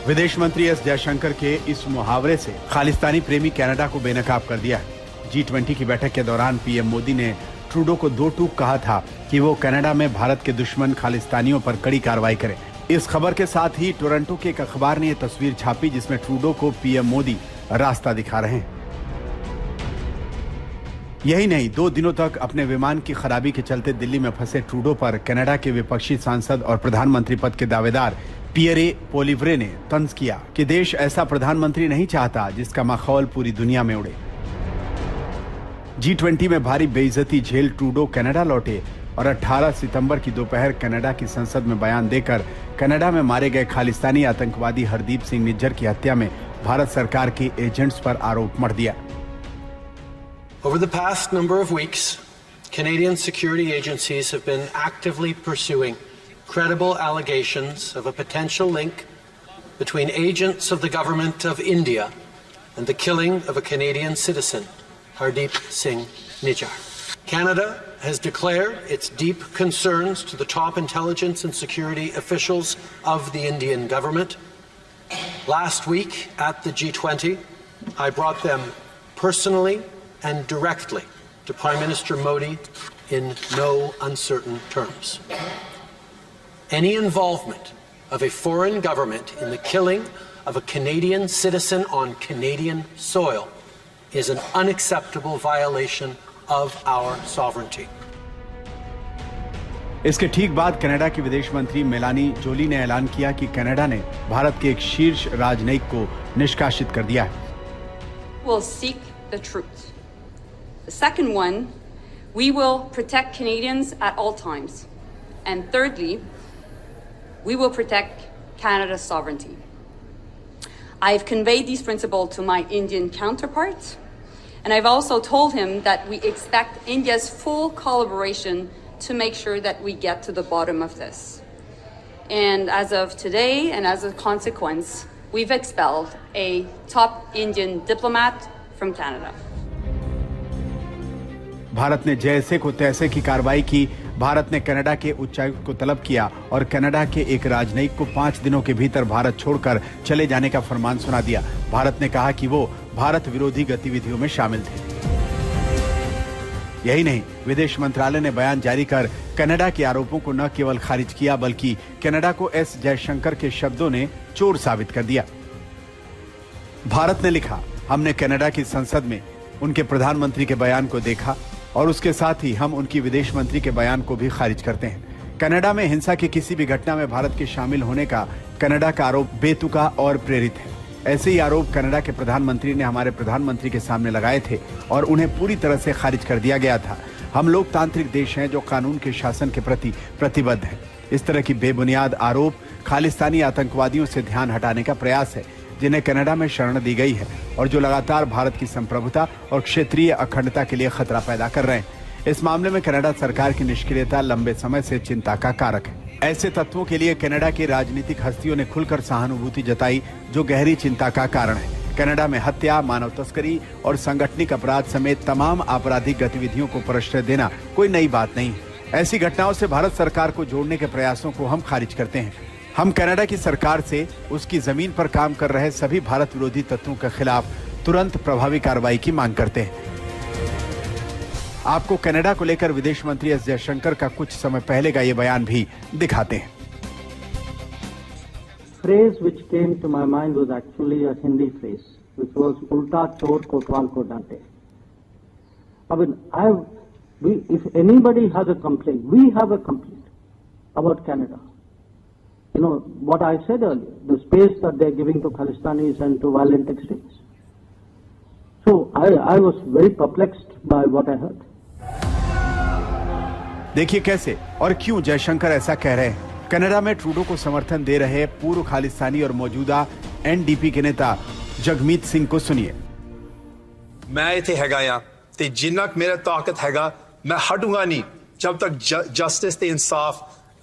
विदेश मंत्री एस जयशंकर के इस मुहावरे से खालिस्तानी प्रेमी कनाडा को बेनकाब कर दिया है। G20 की बैठक के दौरान पीएम मोदी ने ट्रूडो को दो टूक कहा था कि वो कनाडा में भारत के दुश्मन खालिस्तानियों पर कड़ी कार्रवाई करें। इस खबर के साथ ही टोरंटो के एक अखबार ने यह तस्वीर छापी जिसमें ट्रूडो को पीएम मोदी रास्ता दिखा रहे हैं। यही नहीं, 2 दिनों तक अपने विमान की खराबी के चलते दिल्ली में फंसे ट्रूडो पर कनाडा के विपक्षी सांसद और प्रधानमंत्री पद के दावेदार पियरे पोलिवरे ने तंज किया कि देश ऐसा प्रधानमंत्री नहीं चाहता जिसका माहौल पूरी दुनिया में उड़े। G20 में भारी बेइज्जती झेल ट्रूडो कनाडा लौटे और 18 सितंबर की दोपहर कनाडा की संसद में बयान देकर कनाडा में मारे गए खालिस्तानी आतंकवादी हरदीप सिंह निज्जर की हत्या में भारत सरकार के एजेंट्स पर आरोप मढ़ दिया। Over the past number of weeks, Canadian security agencies have been actively pursuing credible allegations of a potential link between agents of the government of India and the killing of a Canadian citizen, Hardeep Singh Nijjar. Canada has declared its deep concerns to the top intelligence and security officials of the Indian government. Last week at the G20, I brought them personally and directly to Prime Minister Modi in no uncertain terms. Any involvement of a foreign government in the killing of a Canadian citizen on Canadian soil is an unacceptable violation of our sovereignty. इसके ठीक बाद Canada की विदेश मंत्री Melanie Joly ने ऐलान किया कि कनाडा ने भारत के एक शीर्ष राजनयिक को निष्कासित कर दिया है। We'll seek the truth. The second one, we will protect Canadians at all times. And thirdly, we will protect Canada's sovereignty. I've conveyed these principles to my Indian counterparts, and I've also told him that we expect India's full collaboration to make sure that we get to the bottom of this. And as of today, and as a consequence, we've expelled a top Indian diplomat from Canada. Bharat ने जैसे को तैसे की कार्रवाई की। भारत ने Canada के उच्चायुक्त को तलब किया और कनाडा के एक राजनयिक को 5 दिनों के भीतर भारत छोड़कर चले जाने का फरमान सुना दिया। भारत ने कहा कि वो भारत विरोधी गतिविधियों में शामिल थे। यही नहीं, विदेश मंत्रालय ने बयान जारी कर कनाडा के आरोपों को न केवल खारिज किया बल्कि कनाडा को एस जयशंकर के शब्दों ने चोर साबित कर दिया। भारत ने लिखा, हमने कनाडा की संसद में उनके प्रधानमंत्री के बयान को देखा और उसके साथ ही हम उनकी विदेश मंत्री के बयान को भी खारिज करते हैं। कनाडा में हिंसा की किसी भी घटना में भारत के शामिल होने का कनाडा का आरोप बेतुका और प्रेरित है। ऐसे ही आरोप कनाडा के प्रधानमंत्री ने हमारे प्रधानमंत्री के सामने लगाए थे और उन्हें पूरी तरह से खारिज कर दिया गया था। हम लोकतांत्रिक देश हैं जो कानून के शासन के प्रति प्रतिबद्ध हैं। इस तरह की बेबुनियाद आरोप खालिस्तानी आतंकवादियों से ध्यान हटाने का प्रयास है जिन्हें कनाडा में शरण दी गई है और जो लगातार भारत की संप्रभुता और क्षेत्रीय अखंडता के लिए खतरा पैदा कर रहे हैं। इस मामले में कनाडा सरकार की निष्क्रियता लंबे समय से चिंता का कारक है। ऐसे तत्वों के लिए कनाडा की राजनीतिक हस्तियों ने खुलकर सहानुभूति जताई जो गहरी चिंता का कारण है। कनाडा में हत्या, मानव तस्करी और संगठनिक अपराध समेत तमाम आपराधिक गतिविधियों को प्रश्रय देना कोई नई बात नहीं है। ऐसी घटनाओं से भारत सरकार को जोड़ने के प्रयासों को हम खारिज करते हैं। हम कनाडा की सरकार से उसकी जमीन पर काम कर रहे सभी भारत विरोधी तत्वों के खिलाफ तुरंत प्रभावी कार्रवाई की मांग करते हैं। आपको कनाडा को लेकर विदेश मंत्री एस जयशंकर का कुछ समय पहले का ये बयान भी दिखाते हैं। Phrase which came to my mind was actually a Hindi phrase, which was "Ulta chor kotwal ko dante." I mean, if anybody has a complaint, we have a complaint about Canada. You know, what I said earlier, the space that they're giving to Khalistanis and to violent extremists. So I was very perplexed by what I heard. देखिए कैसे और क्यों जयशंकर ऐसा कह रहे हैं। Canada में Trudeau को समर्थन दे रहे पूर्व खालिस्तानी और मौजूदा एनडीपी के नेता जगमीत सिंह को सुनिए। मैं इथे हैगा या ते जिन्ना मेरा ताकत हैगा मैं हटूंगा नहीं जब तक जस्टिस ते इंसाफ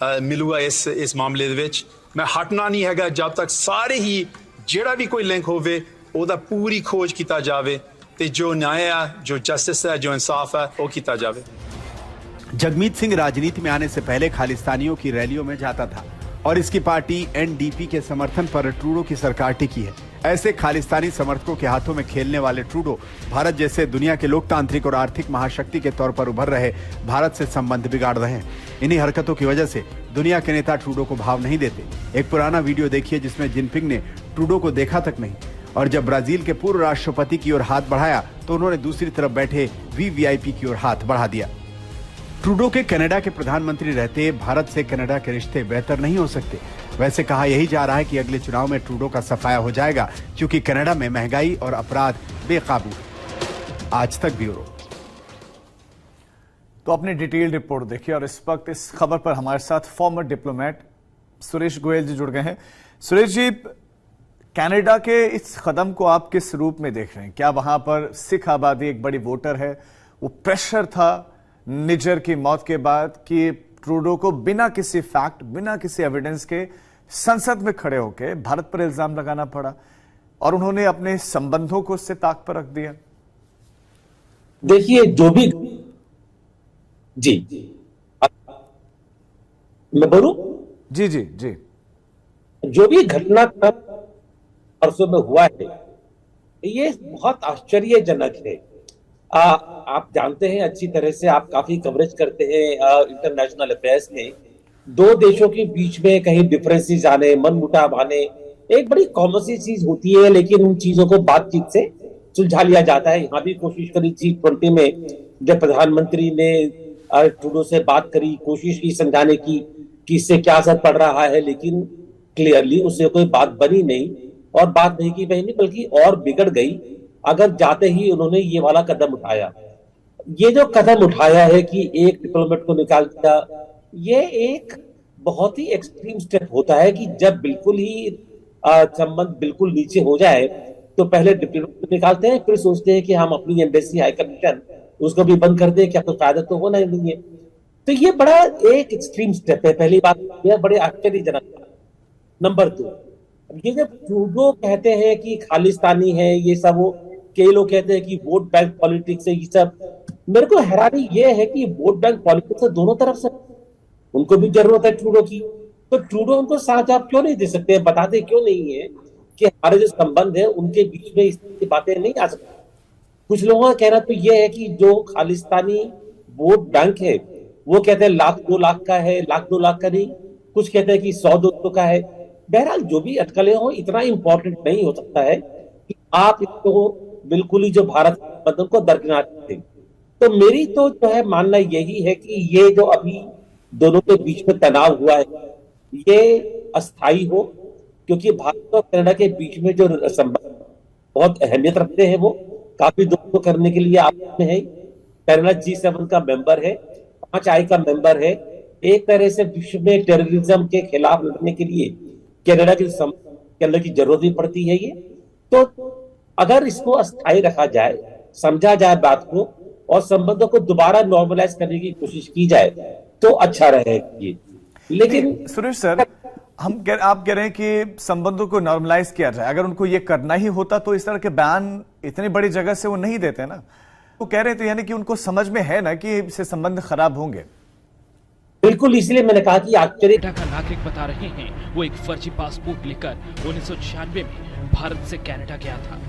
मिलूगा इस मामले दे विच। मैं हटना नहीं हैगा जब तक सारे ही जेड़ा भी कोई लिंक होवे ओदा पूरी खोज कीता जावे ते जो न्याय है, जो जस्टिस है, जो इंसाफ है वो कीता जावे। जगमीत सिंह राजनीति में आने से पहले खालिस्तानियों की रैलियों में जाता था और इसकी पार्टी एनडीपी के समर्थन पर ट्रूडो की सरकार टिकी है। ऐसे खालिस्तानी समर्थकों के हाथों में खेलने वाले ट्रूडो भारत जैसे दुनिया के लोकतांत्रिक और आर्थिक महाशक्ति के तौर पर उभर रहे भारत से संबंध बिगाड़ रहे हैं। इन्हीं हरकतों की वजह से दुनिया के नेता ट्रूडो को भाव नहीं देते। एक पुराना वीडियो देखिए जिसमें जिनपिंग ने ट्रूडो को देखा तक नहीं, और जब ब्राजील के पूर्व राष्ट्रपति की ओर हाथ बढ़ाया तो उन्होंने दूसरी तरफ बैठे वीवीआईपी की ओर हाथ बढ़ा दिया। ट्रूडो के कनाडा के प्रधानमंत्री रहते भारत से कनाडा के रिश्ते बेहतर नहीं हो सकते। वैसे कहा यही जा रहा है कि अगले चुनाव में ट्रूडो का सफाया हो जाएगा, क्योंकि कनाडा में महंगाई और अपराध बेकाबू है। आज तक ब्यूरो। तो अपनी डिटेल रिपोर्ट देखिए, और इस वक्त इस खबर पर हमारे साथ फॉर्मर डिप्लोमेट सुरेश गोयल जी जुड़ गए हैं। सुरेश जी, कनाडा के इस कदम को आप किस रूप में देख रहे हैं? क्या वहां पर सिख आबादी एक बड़ी वोटर है? वो प्रेशर था निजर की मौत के बाद कि ट्रूडो को बिना किसी फैक्ट, बिना किसी एविडेंस के संसद में खड़े होकर भारत पर इल्जाम लगाना पड़ा, और उन्होंने अपने संबंधों को उससे ताक पर रख दिया? देखिए, जो भी जी मैं बोलूं, जी जी जी, जो भी घटना परसों में हुआ है ये बहुत आश्चर्यजनक है। आप जानते हैं अच्छी तरह से, आप काफी कवरेज करते हैं इंटरनेशनल अफेयर्स में। दो देशों के बीच में कहीं डिफरेंसेस आने, मनमुटाव आने एक बड़ी कॉमन सी चीज होती है, लेकिन उन चीजों को बातचीत से सुलझा लिया जाता है। यहाँ भी कोशिश करी G20 में, जब प्रधानमंत्री ने ट्रूडो से बात करी, कोशिश की समझाने की कि इससे क्या असर पड़ रहा है, लेकिन क्लियरली उससे कोई बात बनी नहीं, और बात नहीं की बनी बल्कि और बिगड़ गई अगर जाते ही उन्होंने ये वाला कदम उठाया। ये जो कदम उठाया है कि एक डिप्लोमेट को निकाल दिया, ये एक बहुत ही एक्सट्रीम स्टेप होता है कि जब बिल्कुल ही संबंध बिल्कुल नीचे हो जाए तो पहले डिप्लोमेट निकालते हैं, फिर सोचते हैं कि हम अपनी एम्बेसी हाई कमीशन उसको भी बंद कर दें, क्या तो फायदा तो होना ही नहीं है। तो ये बड़ा एक एक्सट्रीम स्टेप है, पहली बात यह बड़े आश्चर्यजनक। नंबर 2, ये जब ट्रूडो कहते हैं कि खालिस्तानी है, ये सब वो कई लोग कहते हैं कि वोट बैंक पॉलिटिक्स है, ये सब। मेरे को हैरानी ये है कि वोट बैंक पॉलिटिक्स है दोनों तरफ से, उनको भी जरूरत है ट्रूडो की, तो ट्रूडो उनको साथ आप क्यों नहीं दे सकते, बताते क्यों नहीं है कि हमारे जो संबंध है उनके बीच में इस बातें नहीं आ सकती। कुछ लोगों का कहना तो ये है कि जो खालिस्तानी वोट बैंक है वो कहते हैं 1,00,000-2 लाख का है, 1,00,000-2 लाख का नहीं, कुछ कहते हैं कि 100-200 का है। बहरहाल जो भी अटकलें हो, इतना इंपॉर्टेंट नहीं हो सकता है कि आप इसको बिल्कुल ही जो भारत बंधन को दरकिनार दें। तो मेरी तो जो है मानना यही है कि ये जो अभी दोनों के बीच में तनाव हुआ है ये अस्थायी हो, क्योंकि भारत और कनाडा के बीच में जो संबंध बहुत अहमियत रखते हैं, वो काफी दोस्तों करने के लिए आप में है। कनाडा G7 का मेंबर है, 5I का मेंबर है। एक तरह से विश्व में टेररिज्म के खिलाफ लड़ने के लिए कनाडा की जरूरत भी पड़ती है। ये तो अगर इसको अस्थायी रखा जाए, समझा जाए बात को, और संबंधों को दोबारा नॉर्मलाइज करने की कोशिश की जाए तो अच्छा रहेगा। लेकिन सुरेश सर, आप कह रहे हैं कि संबंधों को नॉर्मलाइज किया जाए, अगर उनको ये करना ही होता तो इस तरह के बयान इतनी बड़ी जगह से वो नहीं देते ना। वो कह रहे थे यानी कि उनको समझ में है ना कि इससे संबंध खराब होंगे। बिल्कुल, इसलिए मैंने कहा कि आश्चर्य का नागरिक बता रहे हैं वो एक फर्जी पासपोर्ट लेकर 1996 में भारत से कनाडा गया था।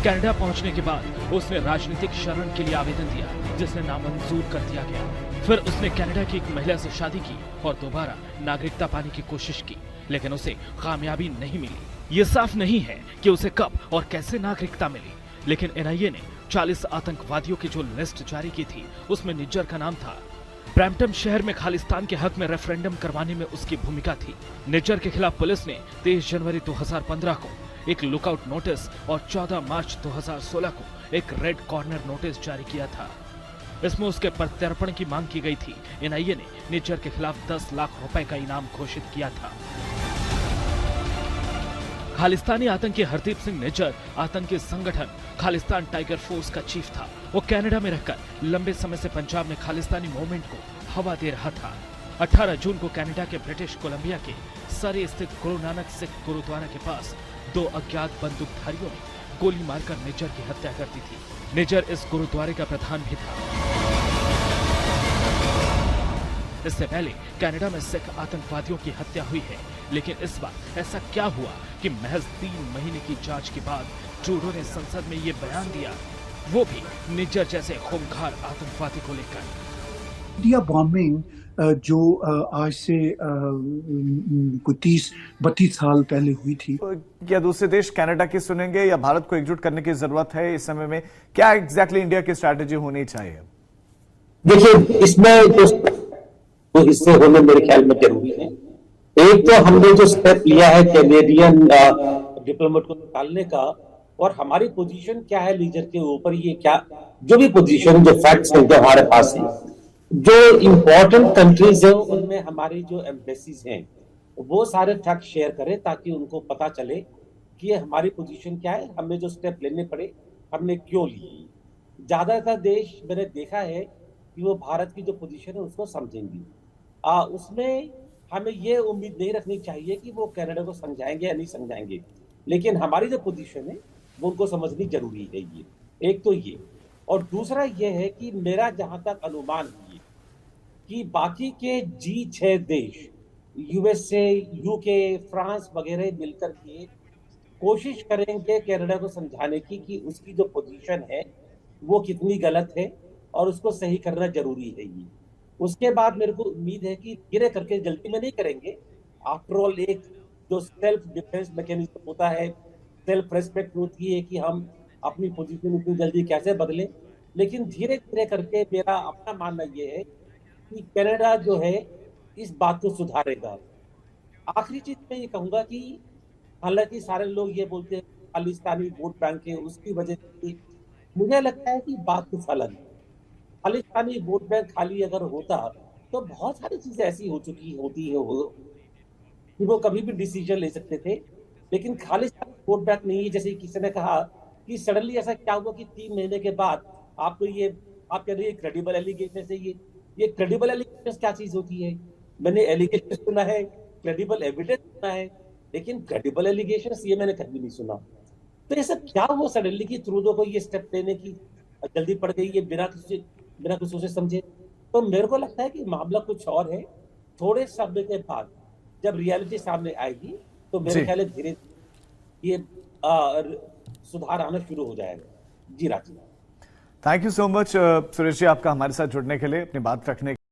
कनाडा पहुंचने के बाद उसने राजनीतिक शरण के लिए आवेदन दिया, जिसने नामंजूर कर दिया गया। फिर उसने कनाडा की एक महिला से शादी की और दोबारा नागरिकता पाने की कोशिश की, लेकिन उसे कामयाबी नहीं मिली। ये साफ नहीं है कि उसे कब और कैसे नागरिकता मिली, लेकिन NIA ने 40 आतंकवादियों की जो लिस्ट जारी की थी उसमें निज्जर का नाम था। ब्रैम्पटन शहर में खालिस्तान के हक में रेफरेंडम करवाने में उसकी भूमिका थी। निज्जर के खिलाफ पुलिस ने 23 जनवरी 2015 को एक लुकआउट नोटिस और 14 मार्च 2016 को एक रेड कॉर्नर नोटिस जारी किया था। इसमें उसके प्रत्यर्पण की मांग की गई थी। NIA ने निज्जर के खिलाफ 10 लाख रुपए का इनाम घोषित किया था। खालिस्तानी आतंकी हरदीप सिंह निज्जर आतंकी संगठन खालिस्तान टाइगर फोर्स का चीफ था। वो कनाडा में रहकर लंबे समय से पंजाब में खालिस्तानी मूवमेंट को हवा दे रहा था। 18 जून को कनाडा के ब्रिटिश कोलंबिया के सरे स्थित गुरु नानक सिख गुरुद्वारा के पास 2 अज्ञात बंदूकधारियों ने गोली मारकर निज्जर की हत्या कर दी थी। निज्जर इस गुरुद्वारे का प्रधान भी था। इससे पहले कनाडा में सिख आतंकवादियों की हत्या हुई है, लेकिन इस बार ऐसा क्या हुआ कि महज 3 महीने की जांच के बाद ट्रूडो ने संसद में ये बयान दिया, वो भी निज्जर जैसे खूंखार आतंकवादी को लेकर। इंडिया बॉम्बिंग जो आज से कोई 30-32 साल पहले हुई थी। क्या दूसरे देश कनाडा की सुनेंगे या भारत को एकजुट करने की जरूरत है इस समय में? क्या एग्जैक्टली इंडिया की स्ट्रैटेजी होनी चाहिए? देखिए, इसमें जो हिस्से होने मेरे ख्याल में जरूरी है। एक तो हमने जो स्टेप लिया है कैनेडियन डिप्लोमेट को निकालने का, और हमारी पोजीशन क्या है लीडर के ऊपर, ये क्या जो भी पोजीशन, जो फैक्ट्स हैं जो हमारे पास हैं, जो इंपॉर्टेंट कंट्रीज हैं उनमें हमारी जो एम्बेसीज हैं वो सारे फैक्ट शेयर करें ताकि उनको पता चले कि ये हमारी पोजीशन क्या है, हमें जो स्टेप लेने पड़े हमने क्यों लिए। ज्यादातर देश मैंने देखा है कि वो भारत की जो पोजीशन है उसको समझेंगी। उसमें हमें ये उम्मीद नहीं रखनी चाहिए कि वो कनाडा को समझाएंगे या नहीं समझाएंगे, लेकिन हमारी जो पोजीशन है वो उनको समझनी जरूरी है। ये एक तो ये, और दूसरा ये है कि मेरा जहां तक अनुमान है कि बाकी के G6 देश, USA, UK, फ्रांस वगैरह मिलकर के कोशिश करेंगे कनाडा को समझाने की कि उसकी जो पोजीशन है वो कितनी गलत है और उसको सही करना जरूरी है। ये उसके बाद मेरे को उम्मीद है कि धीरे करके, जल्दी में नहीं करेंगे। आफ्टर ऑल एक जो सेल्फ डिफेंस मैकेनिज्म होता है, सेल्फ रेस्पेक्ट होती है कि हम अपनी पोजीशन इतनी जल्दी कैसे बदलें, लेकिन धीरे धीरे करके मेरा अपना मानना यह है कि कनाडा जो है इस बात को सुधारेगा। आखिरी चीज मैं ये कहूंगा कि हालांकि सारे लोग ये बोलते हैं खालिस्तानी वोट बैंक है, उसकी वजह से मुझे लगता है कि बात कुछ अलग है। खालिस्तानी वोट बैंक खाली अगर होता तो बहुत सारी चीजें ऐसी होती है कि वो कभी भी डिसीजन ले सकते थे, लेकिन खालिस्तानी वोट बैंक नहीं है। जैसे किसी ने कहा कि सडनली ऐसा क्या हुआ कि 3 महीने के बाद आपको ये, आप कह रहे हैं क्रेडिबल एलिगेशन से, ये क्रेडिबल एलिगेशन क्या चीज होती है? मैंने एलिगेशन सुना है, क्रेडिबल एविडेंस सुना है, लेकिन क्रेडिबल एलिगेशन ये मैंने कभी नहीं सुना। तो ये सब क्या हुआ सडनली कि ट्रूडो को ये स्टेप लेने की जल्दी पड़ गई, ये बिना कुछ सोचे समझे? तो मेरे को लगता है कि मामला कुछ और है। थोड़े समय के बाद जब रियलिटी सामने आएगी तो मेरे ख्याल धीरे ये सुधार आना शुरू हो जाएगा। जी Rajiv, thank you so much Suresh ji, आपका हमारे साथ जुड़ने के लिए, अपनी बात रखने